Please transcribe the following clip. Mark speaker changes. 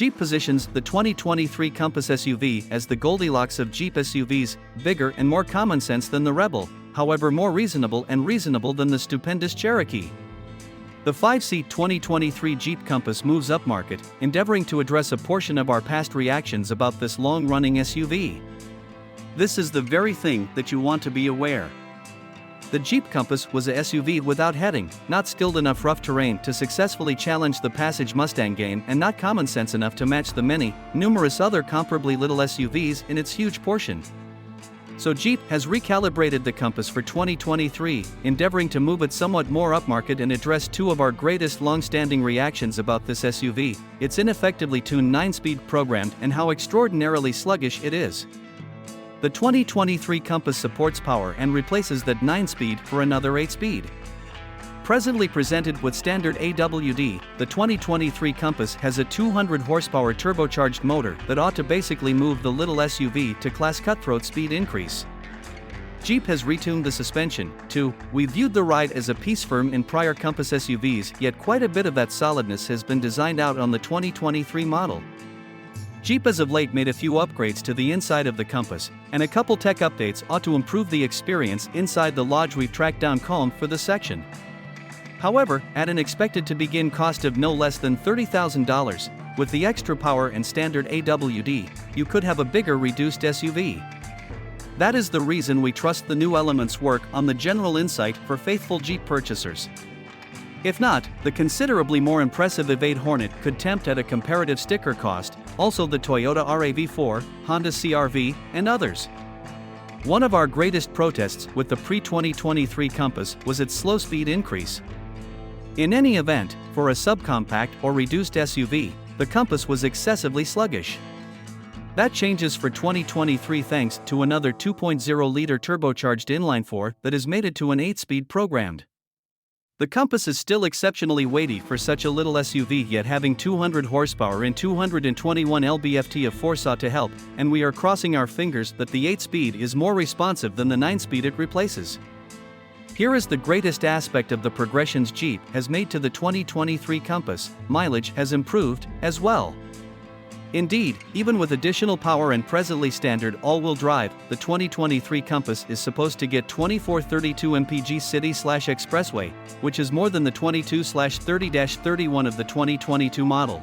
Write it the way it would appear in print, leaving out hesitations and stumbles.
Speaker 1: Jeep positions the 2023 Compass SUV as the Goldilocks of Jeep SUVs, bigger and more common sense than the Rebel, however more reasonable than the stupendous Cherokee. The 5-seat 2023 Jeep Compass moves upmarket, endeavoring to address a portion of our past reactions about this long-running SUV. This is the very thing that you want to be aware. The Jeep Compass was a SUV without heading, not skilled enough rough terrain to successfully challenge the Passage Mustang game, and not common sense enough to match the numerous other comparably little SUVs in its huge portion. So Jeep has recalibrated the Compass for 2023, endeavoring to move it somewhat more upmarket and address two of our greatest long-standing reactions about this SUV, its ineffectively tuned 9-speed programmed and how extraordinarily sluggish it is. The 2023 Compass supports power and replaces that 9-speed for another 8-speed. Presently presented with standard AWD, the 2023 Compass has a 200 horsepower turbocharged motor that ought to basically move the little SUV to class cutthroat speed increase. Jeep has retuned the suspension, too. We viewed the ride as a piece firm in prior Compass SUVs, yet quite a bit of that solidness has been designed out on the 2023 model. Jeep has of late made a few upgrades to the inside of the Compass, and a couple tech updates ought to improve the experience inside the lodge. We've tracked down Calm for the section. However, at an expected to begin cost of no less than $30,000, with the extra power and standard AWD, you could have a bigger reduced SUV. That is the reason we trust the new Element's work on the general insight for faithful Jeep purchasers. If not, the considerably more impressive EV8 Hornet could tempt at a comparative sticker cost, also the Toyota RAV4, Honda CR-V, and others. One of our greatest protests with the pre-2023 Compass was its slow speed increase. In any event, for a subcompact or reduced SUV, the Compass was excessively sluggish. That changes for 2023 thanks to another 2.0-liter turbocharged inline-4 that is mated to an 8-speed programmed. The Compass is still exceptionally weighty for such a little SUV, yet having 200 horsepower and 221 lb-ft of force ought to help, and we are crossing our fingers that the 8-speed is more responsive than the 9-speed it replaces. Here is the greatest aspect of the progressions Jeep has made to the 2023 Compass: mileage has improved as well. Indeed, even with additional power and presently standard all-wheel drive, the 2023 Compass is supposed to get 2432 mpg city/expressway, which is more than the 22/30-31 of the 2022 model.